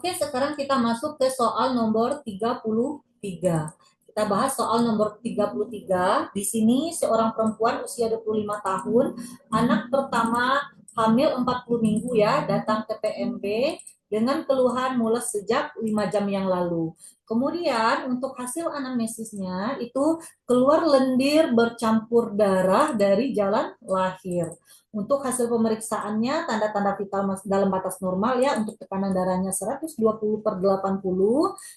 Oke, sekarang kita masuk ke soal nomor 33. Kita bahas soal nomor 33. Di sini seorang perempuan usia 25 tahun, anak pertama hamil 40 minggu ya, datang ke PMB dengan keluhan mules sejak 5 jam yang lalu. Kemudian untuk hasil anamnesisnya itu keluar lendir bercampur darah dari jalan lahir. Untuk hasil pemeriksaannya, tanda-tanda vital dalam batas normal ya, untuk tekanan darahnya 120/80,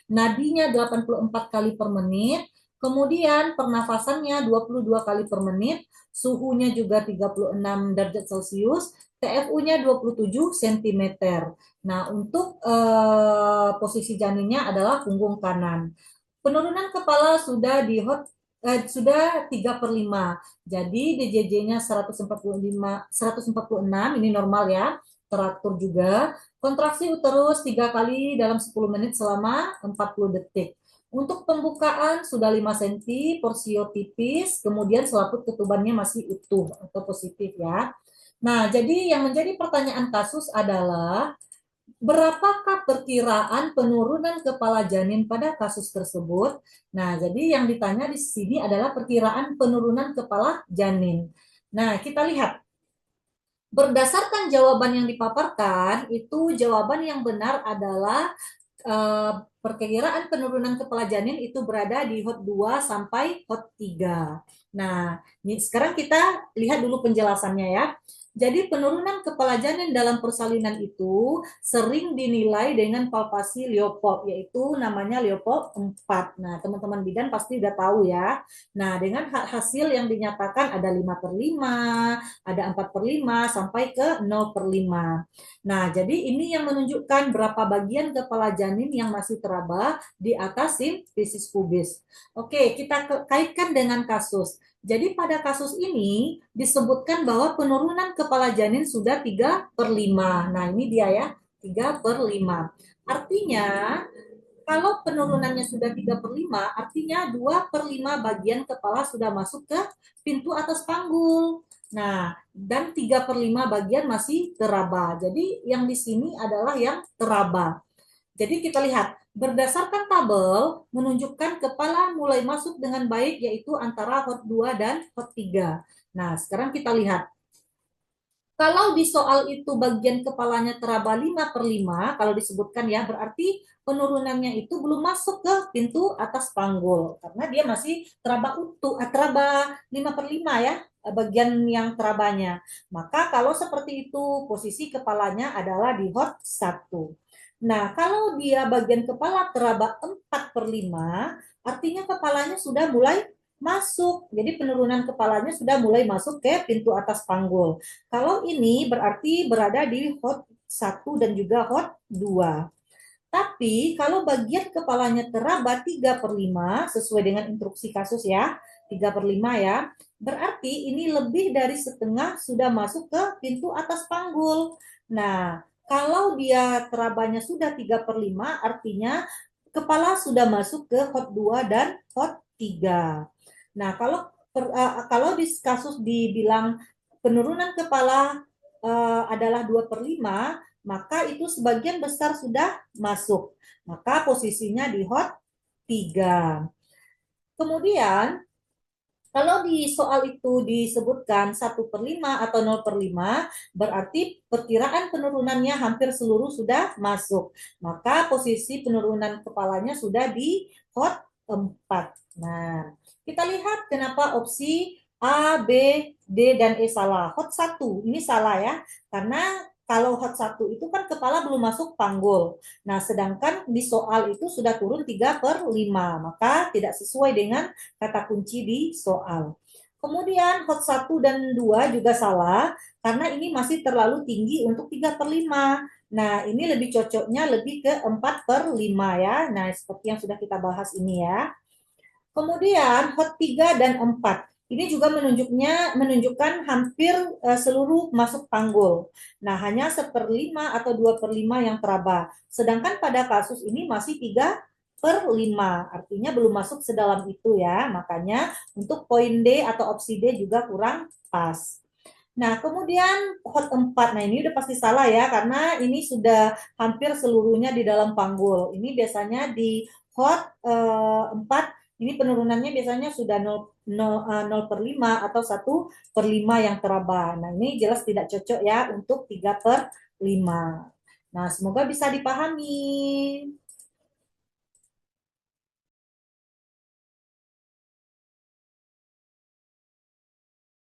nadinya 84 kali per menit, kemudian pernafasannya 22 kali per menit, suhunya juga 36 derajat Celcius, TFU-nya 27 cm. Nah, untuk posisi janinnya adalah punggung kanan. Penurunan kepala sudah sudah 3/5. Jadi DJJ-nya 146, ini normal ya, teratur juga. Kontraksi uterus 3 kali dalam 10 menit selama 40 detik. Untuk pembukaan sudah 5 cm, porsio tipis, kemudian selaput ketubannya masih utuh atau positif ya. Nah, jadi yang menjadi pertanyaan kasus adalah berapakah perkiraan penurunan kepala janin pada kasus tersebut? Nah, jadi yang ditanya di sini adalah perkiraan penurunan kepala janin. Nah, kita lihat. Berdasarkan jawaban yang dipaparkan, itu jawaban yang benar adalah perkiraan penurunan kepala janin itu berada di HOT 2 sampai HOT 3. Nah, sekarang kita lihat dulu penjelasannya ya. Jadi penurunan kepala janin dalam persalinan itu sering dinilai dengan palpasi Leopold, yaitu namanya Leopold 4. Nah, teman-teman bidan pasti udah tahu ya. Nah, dengan hasil yang dinyatakan ada 5/5, ada 4/5, sampai ke 0/5. Nah, jadi ini yang menunjukkan berapa bagian kepala janin yang masih teraba di atas sifisis pubis. Oke, kita kaitkan dengan kasus. Jadi pada kasus ini disebutkan bahwa penurunan kepala janin sudah 3/5. Nah, ini dia ya, 3/5. Artinya, kalau penurunannya sudah 3/5, artinya 2/5 bagian kepala sudah masuk ke pintu atas panggul. Nah, dan 3/5 bagian masih teraba. Jadi yang di sini adalah yang teraba. Jadi kita lihat, berdasarkan tabel menunjukkan kepala mulai masuk dengan baik, yaitu antara HOT 2 dan HOT 3. Nah, sekarang kita lihat. Kalau di soal itu bagian kepalanya teraba 5/5, kalau disebutkan ya, berarti penurunannya itu belum masuk ke pintu atas panggul. Karena dia masih teraba utuh, teraba 5/5 ya, bagian yang terabanya. Maka kalau seperti itu, posisi kepalanya adalah di HOT 1. Nah, kalau dia bagian kepala teraba 4/5, artinya kepalanya sudah mulai masuk. Jadi penurunan kepalanya sudah mulai masuk ke pintu atas panggul. Kalau ini berarti berada di HOT 1 dan juga HOT 2. Tapi kalau bagian kepalanya teraba 3/5, sesuai dengan instruksi kasus ya, 3/5 ya, berarti ini lebih dari setengah sudah masuk ke pintu atas panggul. Nah, kalau dia terabanya sudah 3/5, artinya kepala sudah masuk ke HOT 2 dan HOT 3. Nah, kalau di kasus dibilang penurunan kepala adalah 2/5, maka itu sebagian besar sudah masuk. Maka posisinya di HOT 3. Kemudian, kalau di soal itu disebutkan 1/5 atau 0/5, berarti perkiraan penurunannya hampir seluruh sudah masuk. Maka posisi penurunan kepalanya sudah di HOT 4. Nah, kita lihat kenapa opsi A, B, D, dan E salah. HOT 1, ini salah ya. Karena kalau HOT 1 itu kan kepala belum masuk panggul. Nah, sedangkan di soal itu sudah turun 3/5. Maka tidak sesuai dengan kata kunci di soal. Kemudian HOT 1 dan 2 juga salah, karena ini masih terlalu tinggi untuk 3/5. Nah, ini lebih cocoknya lebih ke 4/5 ya. Nah, seperti yang sudah kita bahas ini ya. Kemudian HOT 3 dan 4. Ini juga menunjukkan hampir seluruh masuk panggul. Nah, hanya 1/5 atau 2/5 yang teraba. Sedangkan pada kasus ini masih 3/5. Artinya belum masuk sedalam itu ya. Makanya untuk poin D atau opsi D juga kurang pas. Nah, kemudian hot 4. Nah, ini udah pasti salah ya, karena ini sudah hampir seluruhnya di dalam panggul. Ini biasanya di hot 4, ini penurunannya biasanya sudah 0 per 5 atau 1/5 yang teraba. Nah, ini jelas tidak cocok ya untuk 3/5. Nah, semoga bisa dipahami.